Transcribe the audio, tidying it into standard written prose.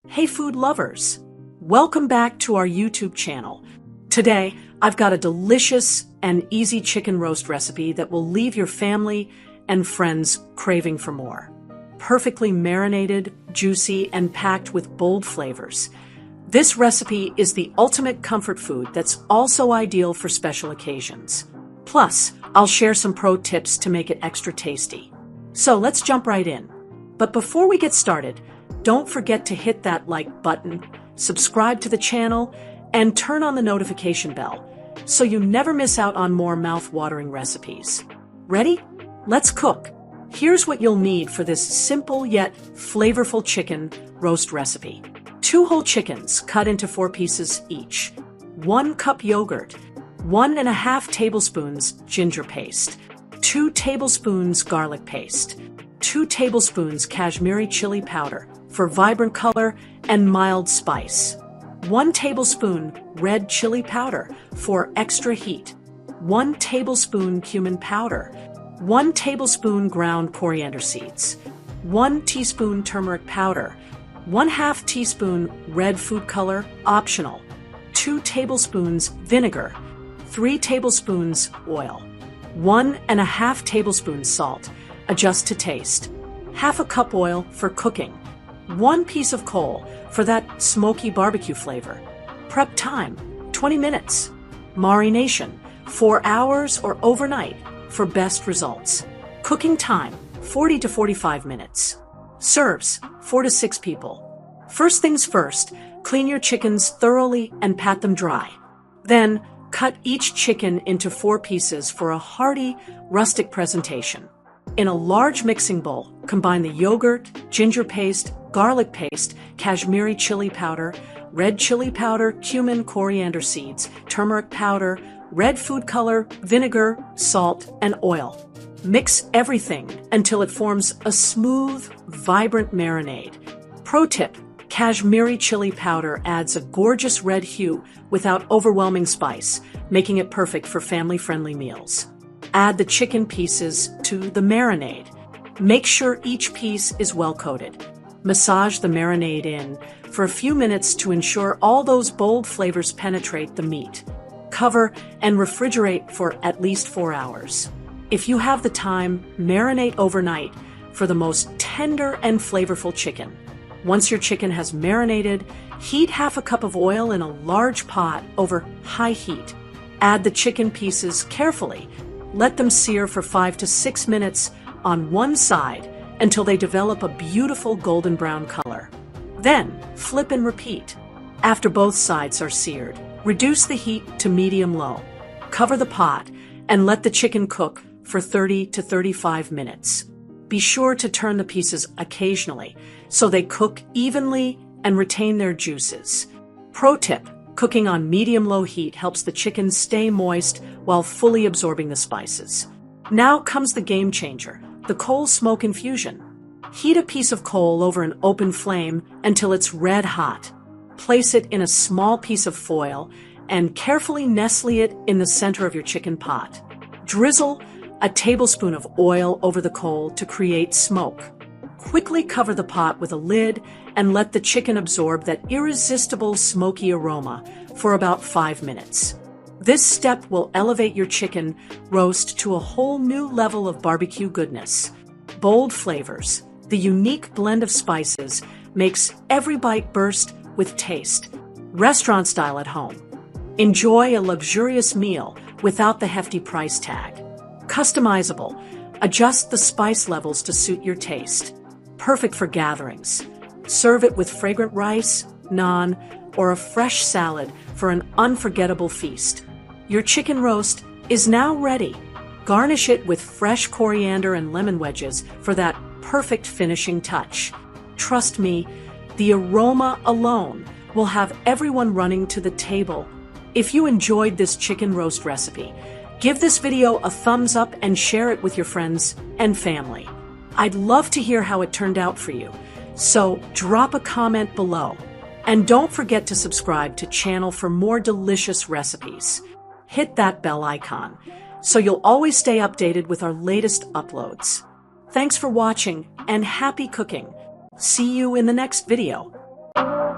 Hey food lovers! Welcome back to our YouTube channel. Today, I've got a delicious and easy chicken roast recipe that will leave your family and friends craving for more. Perfectly marinated, juicy, and packed with bold flavors. This recipe is the ultimate comfort food that's also ideal for special occasions. Plus, I'll share some pro tips to make it extra tasty. So let's jump right in. But before we get started, don't forget to hit that like button, subscribe to the channel, and turn on the notification bell so you never miss out on more mouth-watering recipes. Ready? Let's cook. Here's what you'll need for this simple yet flavorful chicken roast recipe. 2 whole chickens cut into 4 pieces each, 1 cup yogurt, 1.5 tablespoons ginger paste, 2 tablespoons garlic paste, 2 tablespoons Kashmiri chili powder for vibrant color and mild spice, 1 tablespoon red chili powder for extra heat, 1 tablespoon cumin powder, 1 tablespoon ground coriander seeds, 1 teaspoon turmeric powder, 1/2 teaspoon red food color, optional, 2 tablespoons vinegar, 3 tablespoons oil, 1.5 tablespoons salt, adjust to taste, 1/2 cup oil for cooking, 1 piece of coal for that smoky barbecue flavor. Prep time, 20 minutes. Marination, 4 hours or overnight for best results. Cooking time, 40 to 45 minutes. Serves, 4 to 6 people. First things first, clean your chickens thoroughly and pat them dry. Then, cut each chicken into 4 pieces for a hearty, rustic presentation. In a large mixing bowl, combine the yogurt, ginger paste, garlic paste, Kashmiri chili powder, red chili powder, cumin, coriander seeds, turmeric powder, red food color, vinegar, salt, and oil. Mix everything until it forms a smooth, vibrant marinade. Pro tip: Kashmiri chili powder adds a gorgeous red hue without overwhelming spice, making it perfect for family-friendly meals. Add the chicken pieces to the marinade. Make sure each piece is well coated. Massage the marinade in for a few minutes to ensure all those bold flavors penetrate the meat. Cover and refrigerate for at least 4 hours. If you have the time, marinate overnight for the most tender and flavorful chicken. Once your chicken has marinated, heat 1/2 cup of oil in a large pot over high heat. Add the chicken pieces carefully. Let them sear for 5 to 6 minutes on one side until they develop a beautiful golden brown color. Then, flip and repeat. After both sides are seared, reduce the heat to medium-low. Cover the pot and let the chicken cook for 30 to 35 minutes. Be sure to turn the pieces occasionally so they cook evenly and retain their juices. Pro tip: cooking on medium-low heat helps the chicken stay moist while fully absorbing the spices. Now comes the game changer, the coal smoke infusion. Heat a piece of coal over an open flame until it's red hot. Place it in a small piece of foil and carefully nestle it in the center of your chicken pot. Drizzle a tablespoon of oil over the coal to create smoke. Quickly cover the pot with a lid and let the chicken absorb that irresistible smoky aroma for about 5 minutes. This step will elevate your chicken roast to a whole new level of barbecue goodness. Bold flavors, the unique blend of spices makes every bite burst with taste. Restaurant style at home. Enjoy a luxurious meal without the hefty price tag. Customizable. Adjust the spice levels to suit your taste. Perfect for gatherings. Serve it with fragrant rice, naan, or a fresh salad for an unforgettable feast. Your chicken roast is now ready. Garnish it with fresh coriander and lemon wedges for that perfect finishing touch. Trust me, the aroma alone will have everyone running to the table. If you enjoyed this chicken roast recipe, give this video a thumbs up and share it with your friends and family. I'd love to hear how it turned out for you, so drop a comment below. And don't forget to subscribe to the channel for more delicious recipes. Hit that bell icon so you'll always stay updated with our latest uploads. Thanks for watching and happy cooking. See you in the next video. you.